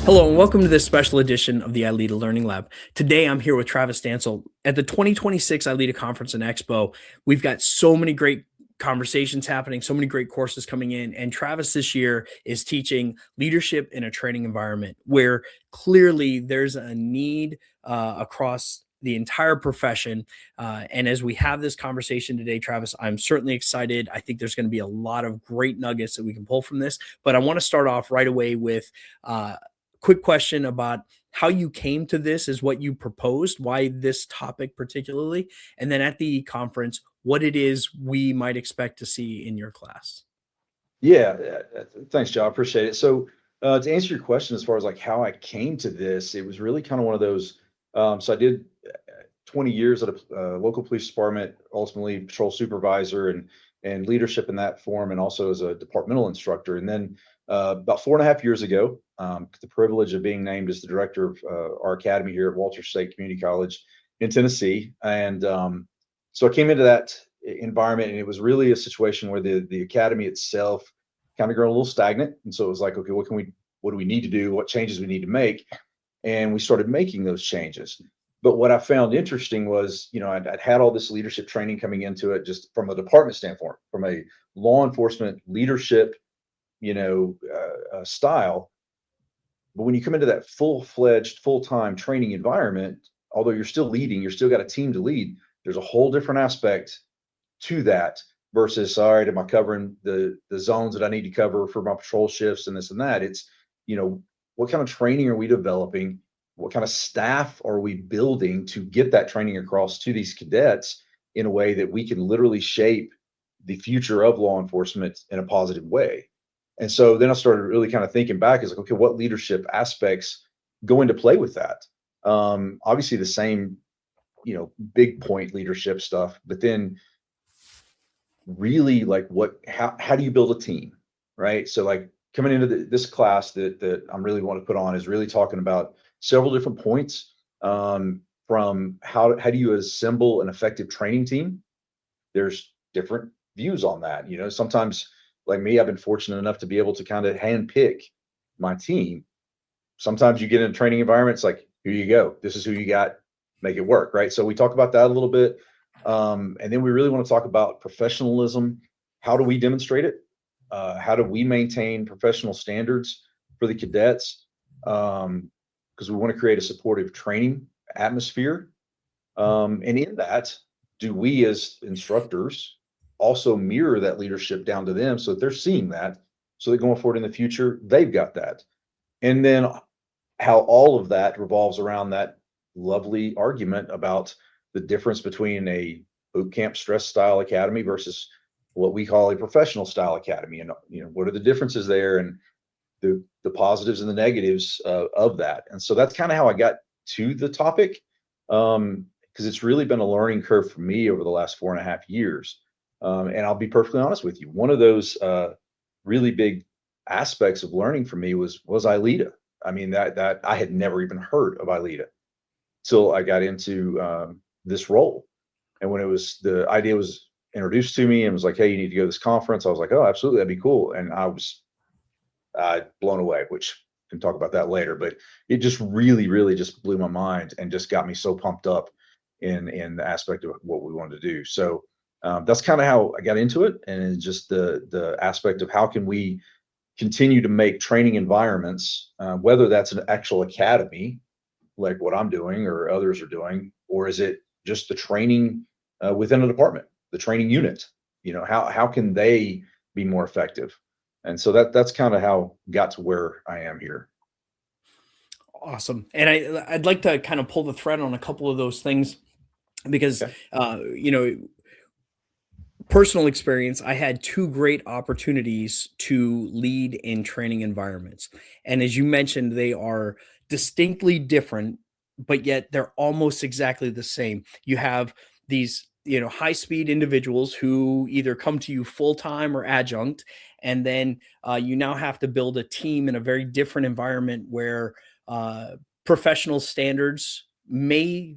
Hello and welcome to this special edition of the ILEETA Learning Lab. Today I'm here with Travis Stansell at the 2026 ILEETA Conference and Expo. We've got so many great conversations happening, so many great courses coming in, and Travis this year is teaching leadership in a training environment where clearly there's a need across the entire profession. And as we have this conversation today, Travis, I'm certainly excited. I think there's going to be a lot of great nuggets that we can pull from this, but I want to start off right away with quick question about how you came to this, is what you proposed, why this topic particularly, and then at the conference, what it is we might expect to see in your class. Yeah, thanks, Joe. I appreciate it. So, to answer your question, as far as like how I came to this, it was really kind of one of those. So I did 20 years at a local police department, ultimately patrol supervisor and leadership in that form, and also as a departmental instructor. And then about 4.5 years ago, the privilege of being named as the director of our academy here at Walter State Community College in Tennessee, and so I came into that environment, and it was really a situation where the academy itself kind of grown a little stagnant. And so it was like, okay, what do we need to do? What changes we need to make? And we started making those changes. But what I found interesting was, I'd had all this leadership training coming into it just from a department standpoint, from a law enforcement leadership, style. But when you come into that full-fledged, full-time training environment, although you're still leading, you're still got a team to lead, there's a whole different aspect to that versus, all right, am I covering the zones that I need to cover for my patrol shifts and this and that? It's, what kind of training are we developing? What kind of staff are we building to get that training across to these cadets in a way that we can literally shape the future of law enforcement in a positive way? And so then I started really kind of thinking back, is like, okay, what leadership aspects go into play with that? Obviously the same, big point leadership stuff, but then really like how do you build a team, right? So like coming into this class that I'm really want to put on is really talking about several different points, from how do you assemble an effective training team. There's different views on that. Sometimes, like me, I've been fortunate enough to be able to kind of hand pick my team. Sometimes you get in a training environment, it's like, here you go, this is who you got, make it work, right? So we talk about that a little bit. And then we really want to talk about professionalism. How do we demonstrate it? How do we maintain professional standards for the cadets? Because we want to create a supportive training atmosphere. And in that, do we as instructors also mirror that leadership down to them so that they're seeing that, so that going forward in the future, they've got that. And then how all of that revolves around that lovely argument about the difference between a boot camp stress style academy versus what we call a professional style academy, and what are the differences there, and the positives and the negatives of that. And so that's kind of how I got to the topic, because it's really been a learning curve for me over the last 4.5 years. And I'll be perfectly honest with you, one of those really big aspects of learning for me was ILEETA. I mean, that I had never even heard of ILEETA till I got into this role. And when the idea was introduced to me and was like, hey, you need to go to this conference, I was like, oh, absolutely, that'd be cool. And I was blown away, which we can talk about that later. But it just really, really just blew my mind and just got me so pumped up in the aspect of what we wanted to do. So that's kind of how I got into it, and just the aspect of how can we continue to make training environments, whether that's an actual academy like what I'm doing or others are doing, or is it just the training within a department, the training unit? How can they be more effective? And so that's kind of how I got to where I am here. Awesome. And I'd like to kind of pull the thread on a couple of those things because, Okay. Personal experience, I had two great opportunities to lead in training environments. And as you mentioned, they are distinctly different, but yet they're almost exactly the same. You have these, high speed individuals who either come to you full time or adjunct. And then you now have to build a team in a very different environment where professional standards they're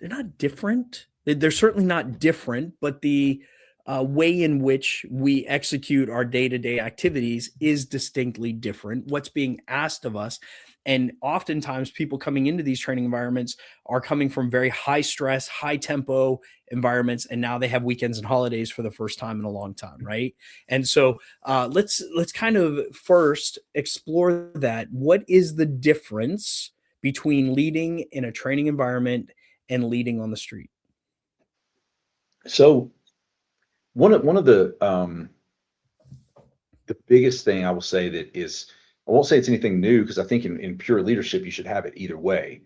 not different. They're certainly not different, but the way in which we execute our day-to-day activities is distinctly different. What's being asked of us, and oftentimes people coming into these training environments are coming from very high stress, high tempo environments, and now they have weekends and holidays for the first time in a long time, right? And so let's kind of first explore that. What is the difference between leading in a training environment and leading on the street? So one of the biggest thing I will say that is, I won't say it's anything new because I think in pure leadership you should have it either way.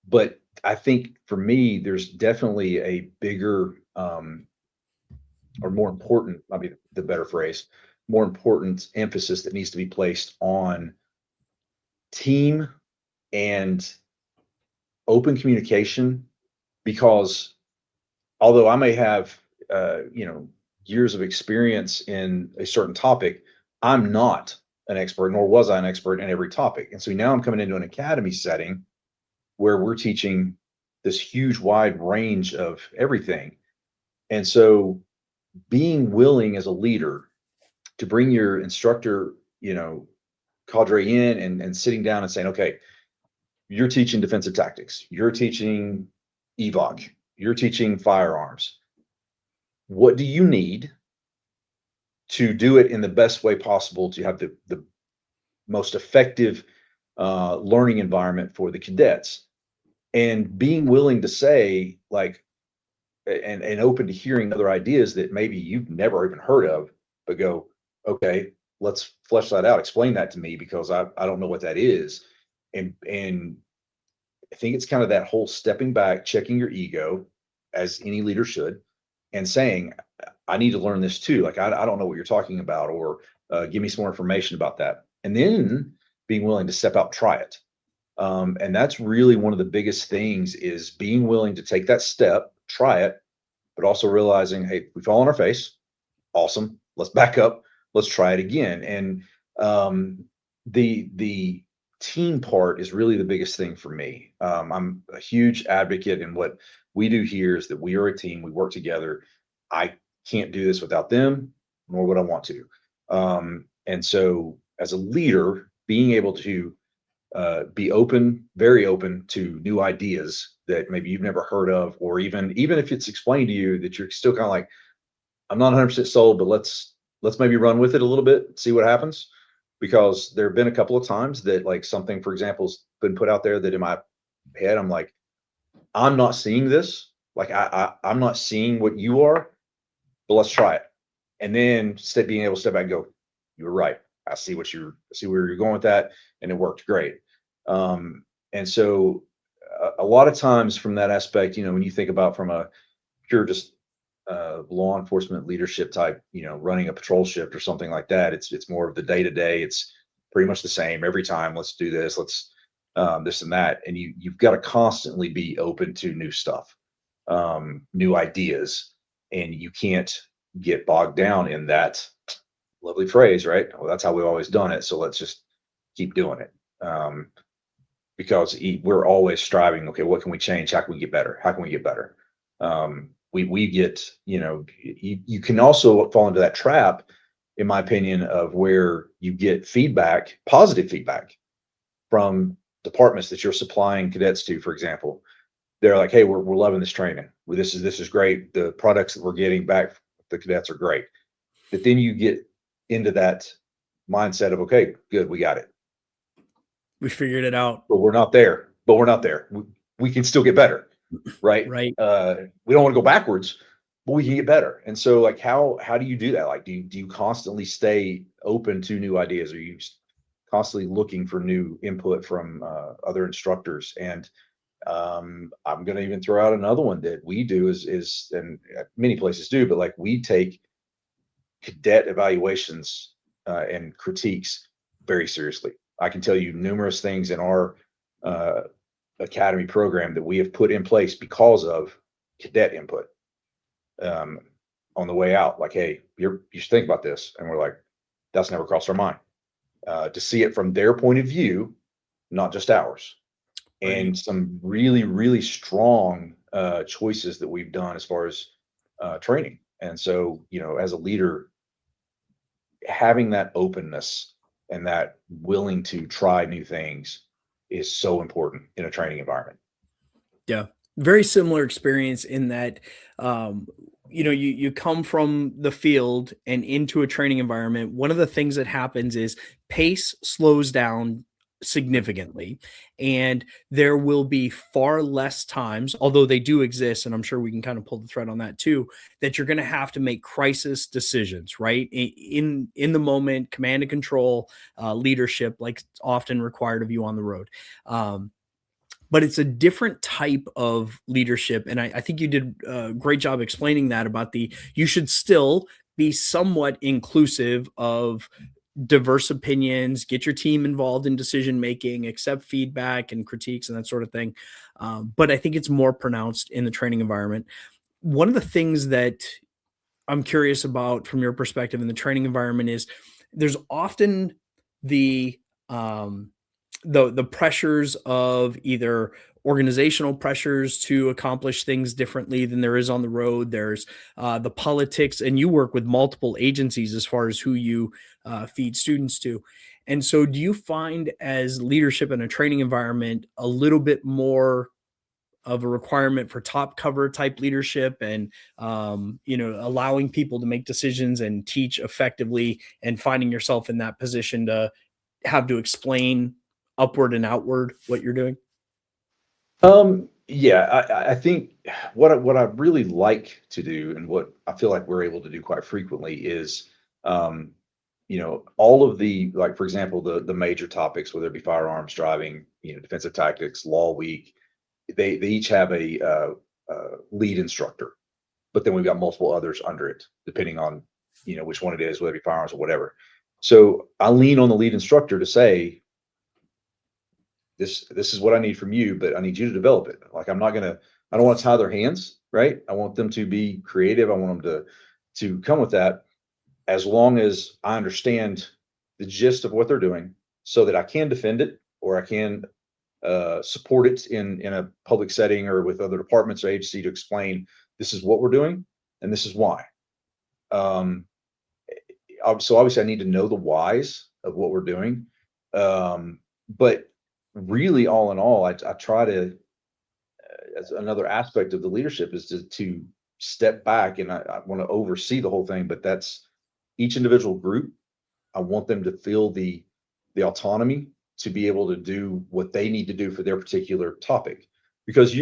But I think for me, there's definitely a bigger or more important, might be the better phrase, more important emphasis that needs to be placed on team and open communication. Because although I may have years of experience in a certain topic, I'm not an expert, nor was I an expert in every topic. And so now I'm coming into an academy setting where we're teaching this huge wide range of everything. And so being willing as a leader to bring your instructor, cadre in and sitting down and saying, okay, you're teaching defensive tactics, you're teaching evoc, you're teaching firearms. What do you need to do it in the best way possible to have the most effective learning environment for the cadets? And being willing to say, like, and open to hearing other ideas that maybe you've never even heard of, but go, okay, let's flesh that out. Explain that to me because I don't know what that is. And I think it's kind of that whole stepping back, checking your ego, as any leader should, and saying, I need to learn this too. Like, I don't know what you're talking about, or give me some more information about that. And then being willing to step out, try it. And that's really one of the biggest things, is being willing to take that step, try it, but also realizing, hey, we fall on our face. Awesome. Let's back up. Let's try it again. And the team part is really the biggest thing for me. I'm a huge advocate, and what we do here is that we are a team. We work together. I can't do this without them, nor would I want to. And so, as a leader, being able to be open, very open to new ideas that maybe you've never heard of, or even if it's explained to you that you're still kind of like, I'm not 100% sold, but let's maybe run with it a little bit, see what happens. Because there have been a couple of times that, like, something, for example, has been put out there that in my head, I'm like, I'm not seeing this. Like, I'm not seeing what you are, but let's try it. And then being able to step back and go, you were right. I see where you're going with that. And it worked great. And so a lot of times from that aspect, when you think about from a pure, just law enforcement leadership type, running a patrol shift or something like that, it's more of the day to day. It's pretty much the same every time. Let's do this. Let's this and that. And you've got to constantly be open to new stuff, new ideas, and you can't get bogged down in that lovely phrase, right? Well, that's how we've always done it. So let's just keep doing it. Because we're always striving. Okay, what can we change? How can we get better? How can we get better? We get, you can also fall into that trap, in my opinion, of where you get feedback, positive feedback from departments that you're supplying cadets to. For example, they're like, hey, we're loving this training. This is great. The products that we're getting back, the cadets are great. But then you get into that mindset of, okay, good, we got it. We figured it out. But we're not there. We can still get better. Right. Right. We don't want to go backwards, but we can get better. And so, like, how do you do that? Like, do you constantly stay open to new ideas? Are you constantly looking for new input from other instructors? And I'm going to even throw out another one that we do is, and many places do, but like, we take cadet evaluations and critiques very seriously. I can tell you numerous things in our academy program that we have put in place because of cadet input on the way out. Like, hey, you should think about this. And we're like, that's never crossed our mind. To see it from their point of view, not just ours. Right. And some really, really strong choices that we've done as far as training. And so, as a leader, having that openness and that willing to try new things is so important in a training environment. Yeah. Very similar experience in that, um, you come from the field and into a training environment. One of the things that happens is pace slows down significantly, and there will be far less times, although they do exist, and I'm sure we can kind of pull the thread on that too, that you're going to have to make crisis decisions, right? In the moment, command and control, leadership, like it's often required of you on the road. But it's a different type of leadership. And I think you did a great job explaining that about you should still be somewhat inclusive of diverse opinions, get your team involved in decision making, accept feedback and critiques and that sort of thing. But I think it's more pronounced in the training environment. One of the things that I'm curious about from your perspective in the training environment is there's often the um, the pressures of either organizational pressures to accomplish things differently than there is on the road. There's the politics, and you work with multiple agencies as far as who you feed students to. And so, do you find as leadership in a training environment a little bit more of a requirement for top cover type leadership and allowing people to make decisions and teach effectively and finding yourself in that position to have to explain upward and outward what you're doing? Yeah, I think what I really like to do, and what I feel like we're able to do quite frequently, is um, all of the, like, for example, the major topics, whether it be firearms, driving, defensive tactics, law week, they each have a lead instructor, but then we've got multiple others under it, depending on which one it is, whether it be firearms or whatever. So I lean on the lead instructor to say, this is what I need from you, but I need you to develop it. Like, I don't want to tie their hands, right? I want them to be creative. I want them to come with that, as long as I understand the gist of what they're doing, so that I can defend it, or I can support it in a public setting or with other departments or agency, to explain this is what we're doing and this is why. Um, so obviously I need to know the whys of what we're doing. But really, all in all, I try to, as another aspect of the leadership, is to step back, and I want to oversee the whole thing, but that's each individual group. I want them to feel the autonomy to be able to do what they need to do for their particular topic. Because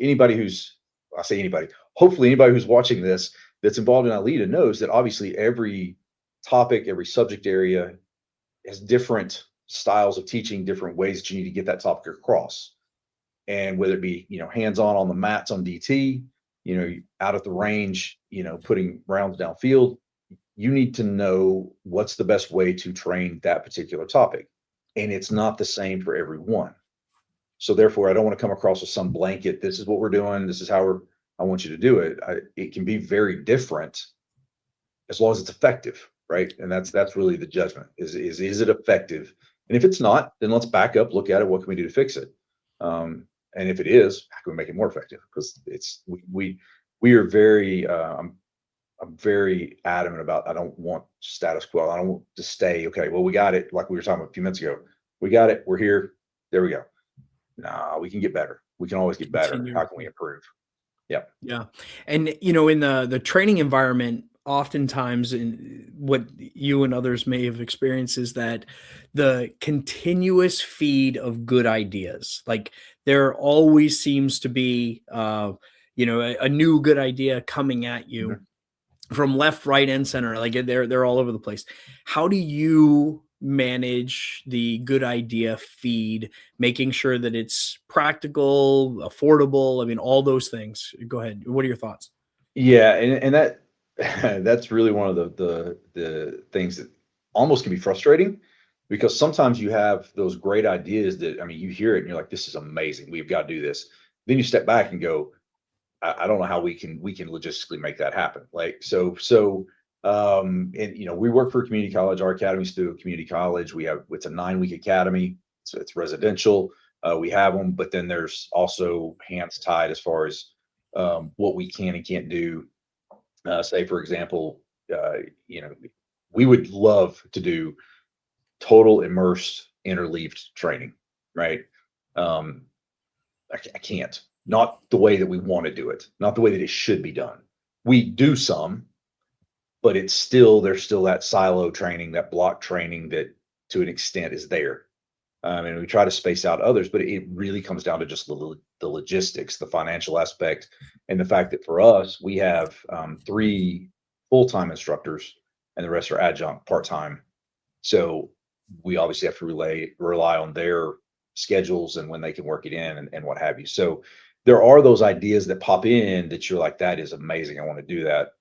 anybody who's, I say anybody, hopefully anybody who's watching this that's involved in ILEETA knows that obviously every topic, every subject area has different styles of teaching, different ways that you need to get that topic across. And whether it be, hands-on the mats on DT, out at the range, putting rounds downfield, you need to know what's the best way to train that particular topic. And it's not the same for everyone. So therefore, I don't want to come across with some blanket, this is what we're doing, this is how I want you to do it. It can be very different, as long as it's effective, right? And that's really the judgment, is it effective? And if it's not, then let's back up, look at it, what can we do to fix it? And if it is, how can we make it more effective? Because we are very I'm very adamant about, I don't want status quo. I don't want to stay, okay, well, we got it, like we were talking about a few minutes ago. We got it, we're here, there we go. Nah, we can get better. We can always get better. Continue. How can we improve? Yeah. Yeah. And in the training environment, oftentimes in what you and others may have experienced is that the continuous feed of good ideas, like there always seems to be a new good idea coming at you Mhm. from left, right, and center. Like they're all over the place. How do you manage the good idea feed, making sure that it's practical, affordable? I mean, all those things. Go ahead. What are your thoughts? Yeah, and that that's really one of the things that almost can be frustrating, because sometimes you have those great ideas that, I mean, you hear it and you're like, this is amazing. We've got to do this. Then you step back and go, I don't know how we can logistically make that happen. Like, and we work for a community college. Our academy's through a community college. It's a 9-week academy, so it's residential. We have them, but then there's also hands tied as far as what we can and can't do Say, for example, you know, we would love to do total immersed interleaved training, right? Um, I can't. Not the way that we want to do it, not the way that it should be done. We do some, but it's still there's still that silo training, that block training that to an extent is there. And we try to space out others, but it really comes down to just the logistics, the financial aspect, and the fact that for us, we have three full-time instructors, and the rest are adjunct part-time. So we obviously have to rely on their schedules and when they can work it in and what have you. So there are those ideas that pop in that you're like, that is amazing. I want to do that.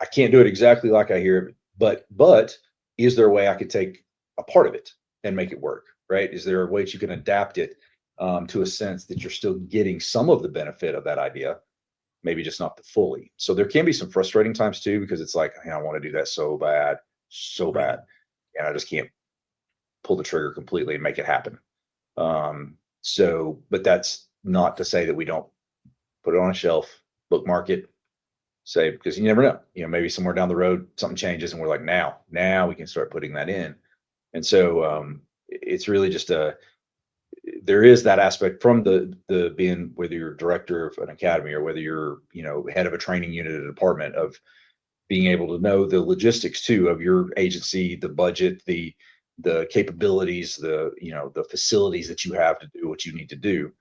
I can't do it exactly like I hear it, but is there a way I could take a part of it and make it work? Right? Is there a way that you can adapt it to a sense that you're still getting some of the benefit of that idea, maybe just not the fully. So there can be some frustrating times too, because it's like, I want to do that so Right. bad, and I just can't pull the trigger completely and make it happen. But that's not to say that we don't put it on a shelf, bookmark it, say, because you never know, maybe somewhere down the road, something changes and we're like, now we can start putting that in. And so it's really just there is that aspect from the being, whether you're director of an academy or whether you're, head of a training unit at a department, of being able to know the logistics too of your agency, the budget, the capabilities, the facilities that you have to do what you need to do.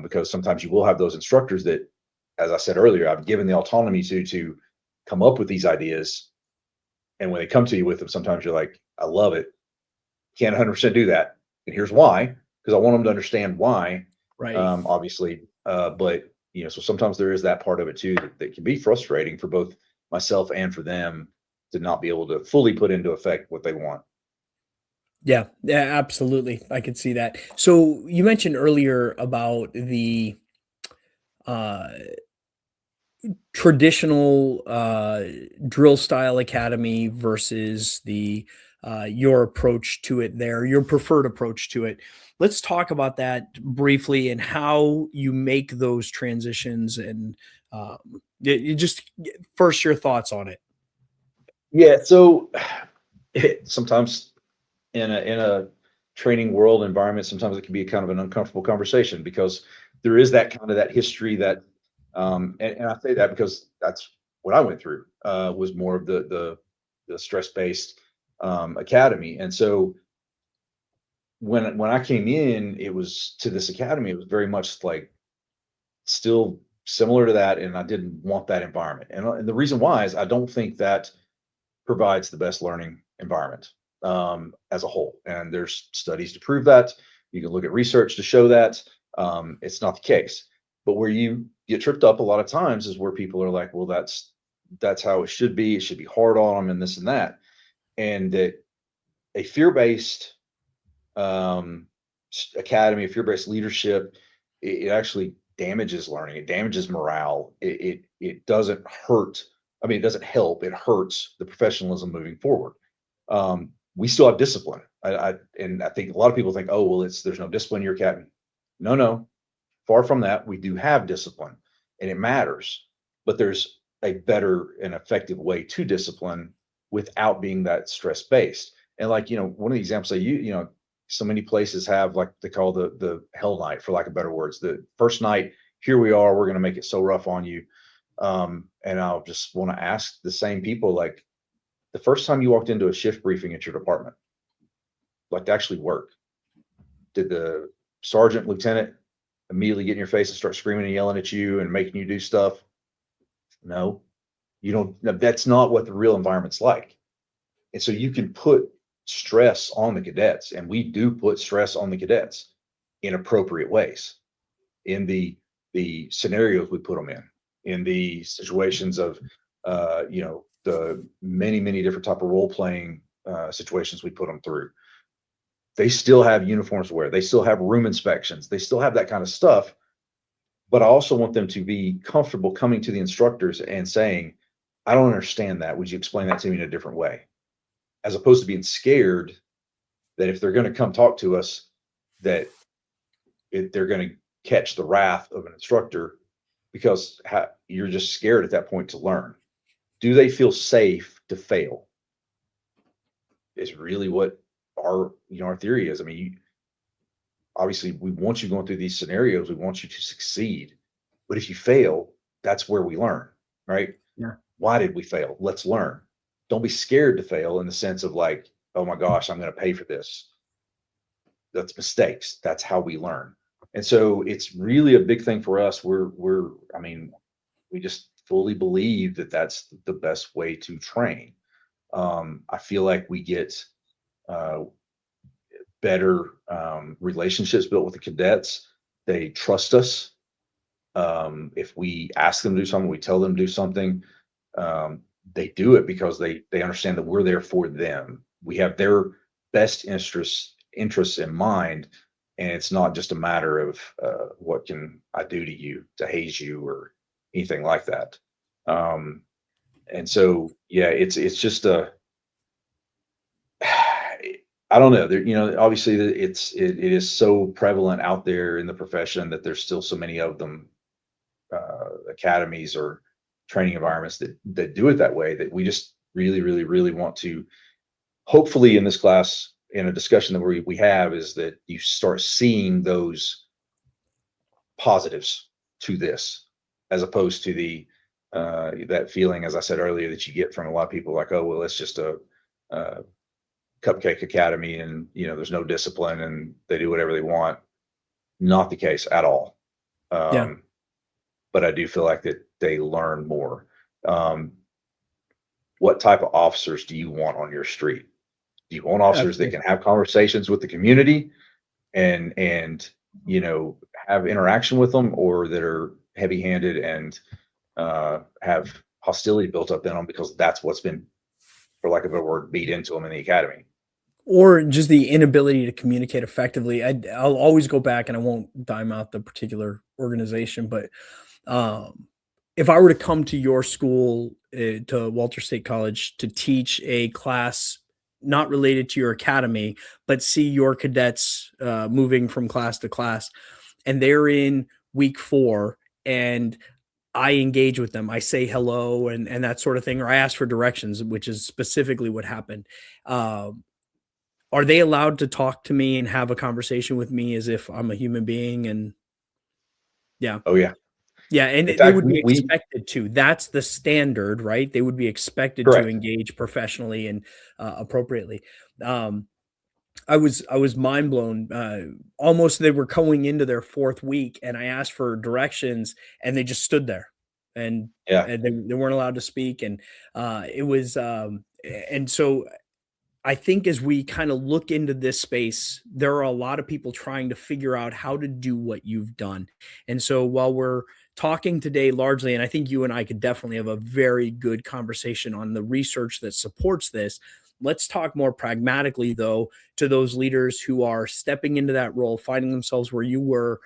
Because sometimes you will have those instructors that, as I said earlier, I've given the autonomy to come up with these ideas. And when they come to you with them, sometimes you're like, I love it. Can't 100% do that. And here's why, because I want them to understand why, Right. obviously. But, so sometimes there is that part of it too, that can be frustrating for both myself and for them to not be able to fully put into effect what they want. Yeah, yeah, absolutely. I could see that. So you mentioned earlier about the uh, traditional drill style academy versus the your approach to it there, your preferred approach to it. Let's talk about that briefly and how you make those transitions and you just first your thoughts on it. Yeah. So sometimes in a training world environment, sometimes it can be kind of an uncomfortable conversation because there is that kind of that history that, and I say that because that's what I went through, was more of the stress-based academy. And so when I came in, it was to this academy, it was very much like still similar to that, and I didn't want that environment. And the reason why is I don't think that provides the best learning environment as a whole. And there's studies to prove that. You can look at research to show that it's not the case. But where you get tripped up a lot of times is where people are like, well, that's how it should be. It should be hard on them and this and that. And that a fear-based academy, a fear-based leadership, it actually damages learning. It damages morale. It doesn't hurt. I mean, it doesn't help. It hurts the professionalism moving forward. We still have discipline. And I think a lot of people think, oh, well, there's no discipline in your academy. No. Far from that. We do have discipline, and it matters. But there's a better and effective way to discipline without being that stress based. And like, one of the examples I use, so many places have, like they call the hell night, for lack of better words. The first night, here we are, we're going to make it so rough on you. And I'll just want to ask the same people, like, the first time you walked into a shift briefing at your department, like to actually work, did the sergeant, lieutenant immediately get in your face and start screaming and yelling at you and making you do stuff? No, you don't. No, that's not what the real environment's like. And so you can put stress on the cadets, and we do put stress on the cadets in appropriate ways, in the scenarios we put them in the situations of the many different type of role playing situations we put them through. They still have uniforms to wear, they still have room inspections, they still have that kind of stuff. But I also want them to be comfortable coming to the instructors and saying, I don't understand that, would you explain that to me in a different way, as opposed to being scared that if they're going to come talk to us, that they're going to catch the wrath of an instructor, because you're just scared at that point to learn. do they feel safe to fail? Is really what our, our theory is. I mean, obviously we want you going through these scenarios. We want you to succeed. But if you fail, that's where we learn, right? Yeah. Why did we fail? Let's learn. Don't be scared to fail in the sense of like, oh my gosh, I'm going to pay for this. That's mistakes. That's how we learn. And so it's really a big thing for us. I mean, we just fully believe that that's the best way to train. I feel like we get uh, better relationships built with the cadets. They trust us. If we ask them to do something, we tell them to do something. They do it because they understand that we're there for them. We have their best interests in mind, and it's not just a matter of what can I do to you to haze you or anything like that. And so, yeah, it's just a I don't know. There, obviously, it is so prevalent out there in the profession that there's still so many of them, academies or training environments that do it that way. That we just really, really, really want to. Hopefully, in this class, in a discussion that we have, is that you start seeing those positives to this, as opposed to the that feeling, as I said earlier, that you get from a lot of people, like, oh well, it's just a cupcake academy, and there's no discipline and they do whatever they want. Not the case at all. Yeah. But I do feel like that they learn more. um, what type of officers do you want on your street? Do you want officers that Absolutely. can have conversations with the community and have interaction with them, or that are heavy handed and have hostility built up in them because that's what's been, for lack of a word, beat into them in the academy? Or just the inability to communicate effectively. I'll always go back, and I won't dime out the particular organization, but if I were to come to your school, to Walter State College, to teach a class not related to your academy, but see your cadets moving from class to class, and they're in week 4, and I engage with them, I say hello and that sort of thing, or I ask for directions, which is specifically what happened. Um, are they allowed to talk to me and have a conversation with me as if I'm a human being? And yeah. Oh yeah. Yeah, and In they fact, would be we expected to. That's the standard, right? They would be expected to correct. engage professionally and appropriately. Um, I was mind blown. Almost they were going into their 4th week, and I asked for directions, and they just stood there, and Yeah. they weren't allowed to speak, and it was and so I think as we kind of look into this space, there are a lot of people trying to figure out how to do what you've done. And so while we're talking today largely, and I think you and I could definitely have a very good conversation on the research that supports this, let's talk more pragmatically, though, to those leaders who are stepping into that role, finding themselves where you were,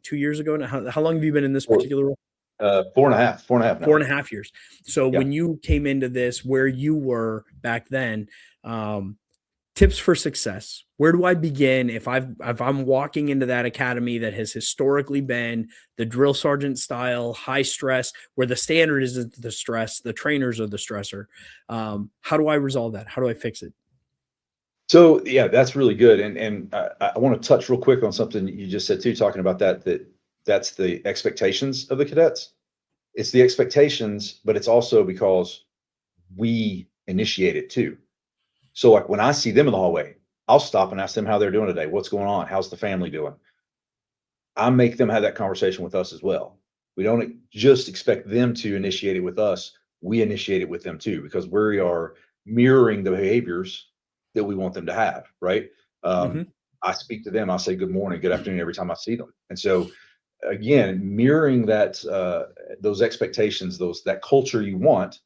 2 years ago now? How long have you been in this Four, particular role? 4.5 Four now. and a half years. So Yeah. when you came into this, where you were back then, um, tips for success. Where do I begin if I'm walking into that academy that has historically been the drill sergeant style, high stress, where the standard isn't the stress, the trainers are the stressor. How do I resolve that? How do I fix it? So yeah, that's really good. And I want to touch real quick on something you just said too, talking about that's the expectations of the cadets. It's the expectations, but it's also because we initiate it too. So like when I see them in the hallway, I'll stop and ask them how they're doing today. What's going on? How's the family doing? I make them have that conversation with us as well. We don't just expect them to initiate it with us. We initiate it with them too, because we are mirroring the behaviors that we want them to have, right? Um, Mhm. I speak to them, I say good morning, good afternoon every time I see them. And so again, mirroring those expectations, that culture you want,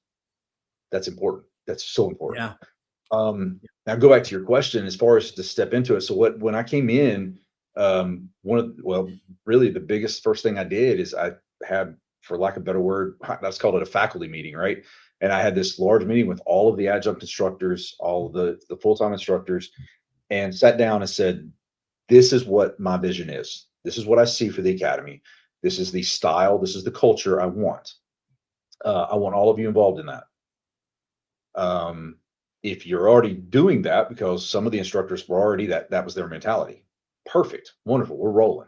that's important. That's so important. Yeah. Now go back to your question as far as to step into it. So when I came in, really the biggest first thing I did is I had, for lack of a better word, let's call it a faculty meeting, right? And I had this large meeting with all of the adjunct instructors, all of the full-time instructors, and sat down and said, this is what my vision is. This is what I see for the academy. This is the style. This is the culture I want. I want all of you involved in that. If you're already doing that, because some of the instructors were already that was their mentality. Perfect, wonderful, we're rolling.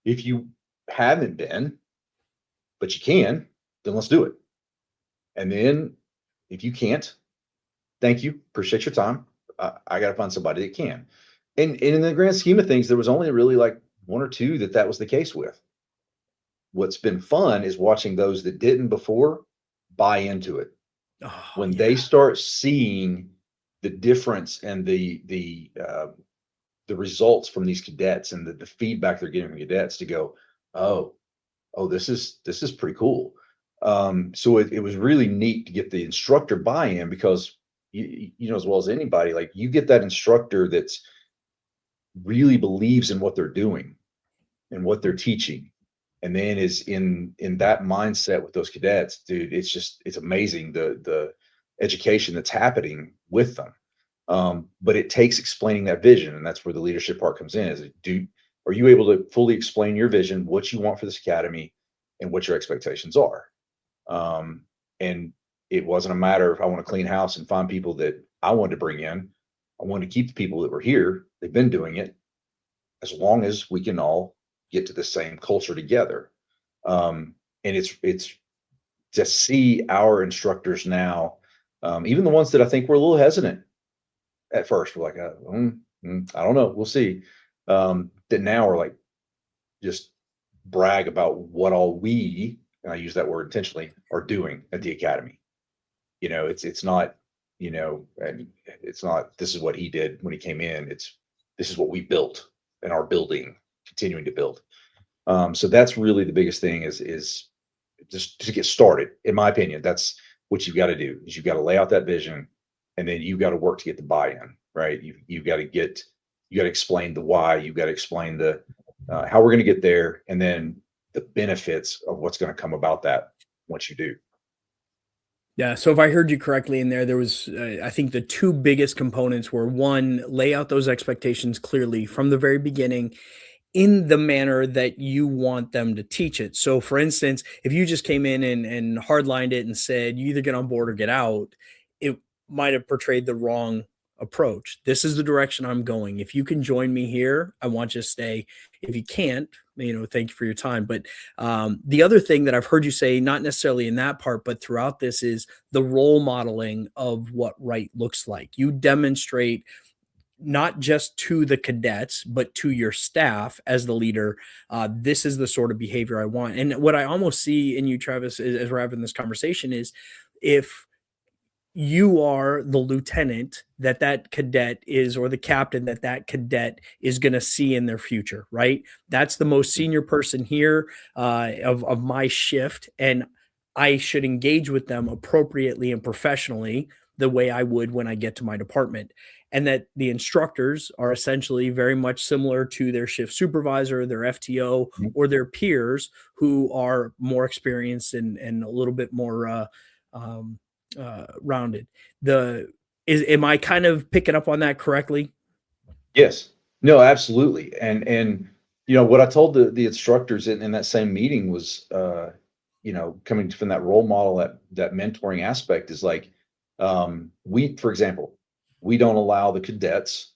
If you haven't been, but you can, then let's do it. And then if you can't, thank you, appreciate your time. I got to find somebody that can. And in the grand scheme of things, there was only really like one or two that was the case with. What's been fun is watching those that didn't before buy into it. Oh, When yeah. they start seeing the difference and the results from these cadets and the feedback they're getting from cadets to go, oh, this is pretty cool. So it was really neat to get the instructor buy-in, because you know as well as anybody, like you get that instructor that's really believes in what they're doing and what they're teaching, and then is in that mindset with those cadets, dude. It's amazing the education that's happening with them. But it takes explaining that vision, and that's where the leadership part comes in. Are you able to fully explain your vision, what you want for this academy, and what your expectations are? And it wasn't a matter of I want to clean house and find people that I wanted to bring in. I wanted to keep the people that were here. They've been doing it, as long as we can all get to the same culture together. And it's to see our instructors now, even the ones that I think were a little hesitant at first, we're like, I don't know, we'll see. That now are like, just brag about what all we, and I use that word intentionally, are doing at the academy. It's not, and it's not, this is what he did when he came in. This is what we built and are building, continuing to build. So that's really the biggest thing is just to get started. In my opinion, that's what you've got to do, is you've got to lay out that vision, and then you've got to work to get the buy-in, right? You've got to explain the why, you've got to explain the how we're going to get there, and then the benefits of what's going to come about that once you do. Yeah. So if I heard you correctly in there, there was, I think the two biggest components were one, lay out those expectations clearly from the very beginning in the manner that you want them to teach it. So for instance, if you just came in and hardlined it and said, you either get on board or get out, it might have portrayed the wrong approach. This is the direction I'm going. If you can join me here, I want you to stay. If you can't, thank you for your time. But the other thing that I've heard you say, not necessarily in that part, but throughout this, is the role modeling of what right looks like. You demonstrate not just to the cadets, but to your staff as the leader. This is the sort of behavior I want. And what I almost see in you, Travis, as we're having this conversation, is if you are the lieutenant that cadet is, or the captain that cadet is going to see in their future, right? That's the most senior person here of my shift, and I should engage with them appropriately and professionally the way I would when I get to my department. And that the instructors are essentially very much similar to their shift supervisor, their FTO, Mhm. or their peers who are more experienced and a little bit more um, rounded. The is Am I kind of picking up on that correctly? Yes. No, absolutely. And what I told the instructors in that same meeting was, coming from that role model, that mentoring aspect is like, for example, we don't allow the cadets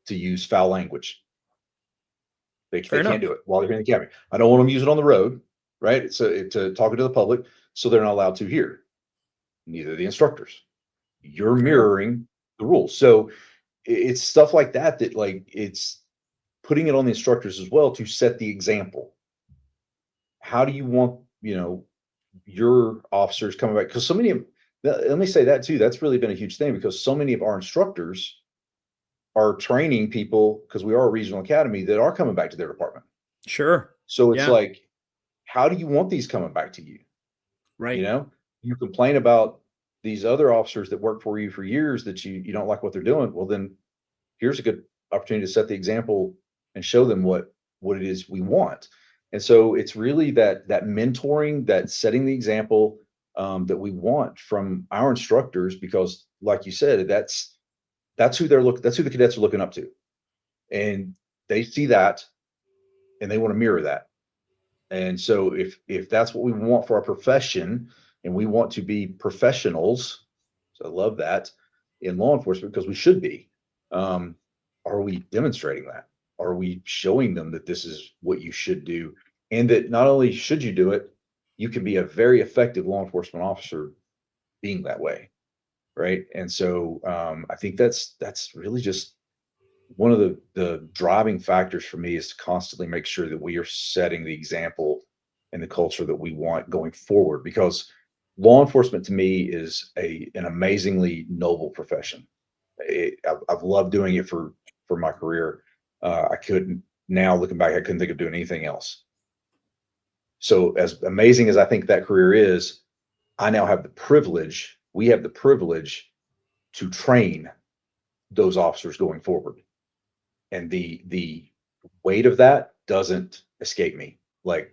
to use foul language. They Fair can't enough. do it while they're in the academy. I don't want them to use it on the road, right? So to talking to the public, so they're not allowed to here. Neither the instructors. You're Fair enough. mirroring the rules. So it's stuff like that like it's putting it on the instructors as well to set the example. How do you want, your officers coming back? Because so many of, let me say that too, that's really been a huge thing, because so many of our instructors are training people, because we are a regional academy, that are coming back to their department. Sure. So it's Yeah. like, how do you want these coming back to you? You Right. know, you complain about these other officers that work for you for years that you don't like what they're doing. Well, then here's a good opportunity to set the example and show them what it is we want. And so it's really that mentoring, that setting the example, that we want from our instructors, because like you said, that's who that's who the cadets are looking up to, and they see that and they want to mirror that. And so if that's what we want for our profession, and we want to be professionals, I love that in law enforcement because we should be. Are we demonstrating that? Are we showing them that this is what you should do? And that not only should you do it, you can be a very effective law enforcement officer being that way. Right. And so I think that's really just one of the driving factors for me is to constantly make sure that we are setting the example and the culture that we want going forward, because law enforcement to me is an amazingly noble profession. I've loved doing it for my career. I couldn't now looking back, I couldn't think of doing anything else. So as amazing as I think that career is, I now have the privilege, we have the privilege to train those officers going forward. And the weight of that doesn't escape me. Like,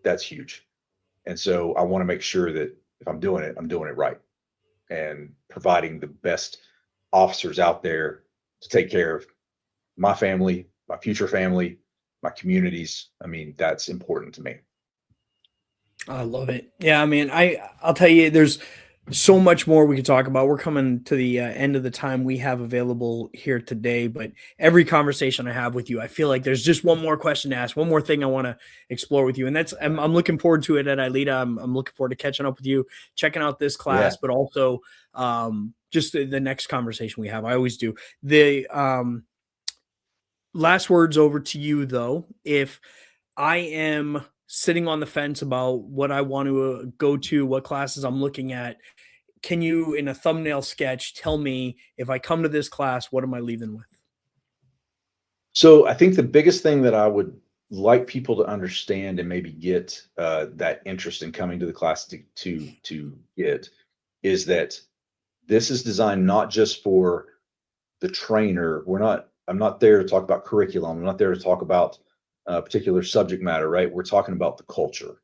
that's huge. And so I want to make sure that if I'm doing it, I'm doing it right and providing the best officers out there to take care of my family, my future family, my communities. I mean, that's important to me. I love it. Yeah, I mean, I'll tell you, there's so much more we could talk about. We're coming to the end of the time we have available here today, but every conversation I have with you, I feel like there's just one more question to ask, one more thing I want to explore with you, and that's I'm looking forward to it at ILEETA. I'm looking forward to catching up with you, checking out this Yeah. class, but also just the next conversation we have. I always do. The last words over to you, though. If I am sitting on the fence about what I want to go to, what classes I'm looking at, can you, in a thumbnail sketch, tell me if I come to this class, what am I leaving with? So I think the biggest thing that I would like people to understand and maybe get that interest in coming to the class to get is that this is designed not just for the trainer. I'm not there to talk about curriculum. I'm not there to talk about particular subject matter, right? We're talking about the culture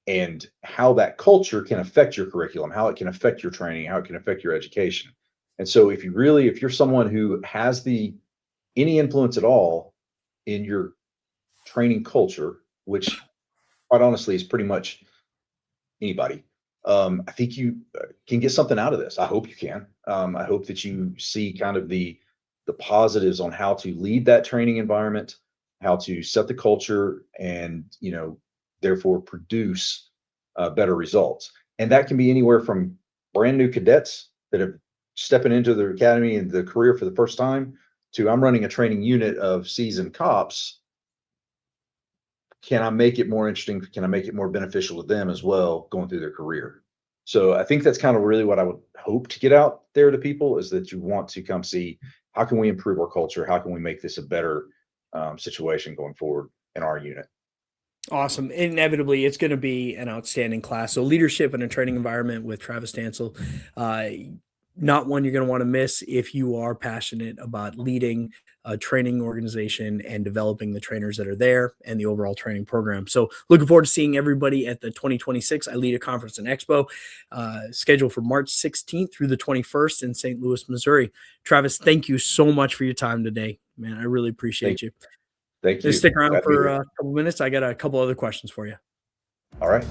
and how that culture can affect your curriculum, how it can affect your training, how it can affect your education. And so if you're someone who has any influence at all in your training culture, which quite honestly is pretty much anybody, I think you can get something out of this. I hope you can. I hope that you see kind of the positives on how to lead that training environment, how to set the culture, and therefore produce better results. And that can be anywhere from brand new cadets that are stepping into the academy and the career for the first time to I'm running a training unit of seasoned cops. Can I make it more interesting? Can I make it more beneficial to them as well going through their career? So I think that's kind of really what I would hope to get out there to people, is that you want to come see how can we improve our culture? How can we make this a better situation going forward in our unit? Awesome. Inevitably, it's going to be an outstanding class. So, leadership in a training environment with Travis Stansell, not one you're going to want to miss if you are passionate about leading a training organization and developing the trainers that are there and the overall training program. So, looking forward to seeing everybody at the 2026 ILEETA Conference and Expo, scheduled for March 16th through the 21st in St. Louis, Missouri. Travis, thank you so much for your time today, man. I really appreciate you. Thank you. Just stick around Glad to be for here. a couple minutes. I got a couple other questions for you. All right.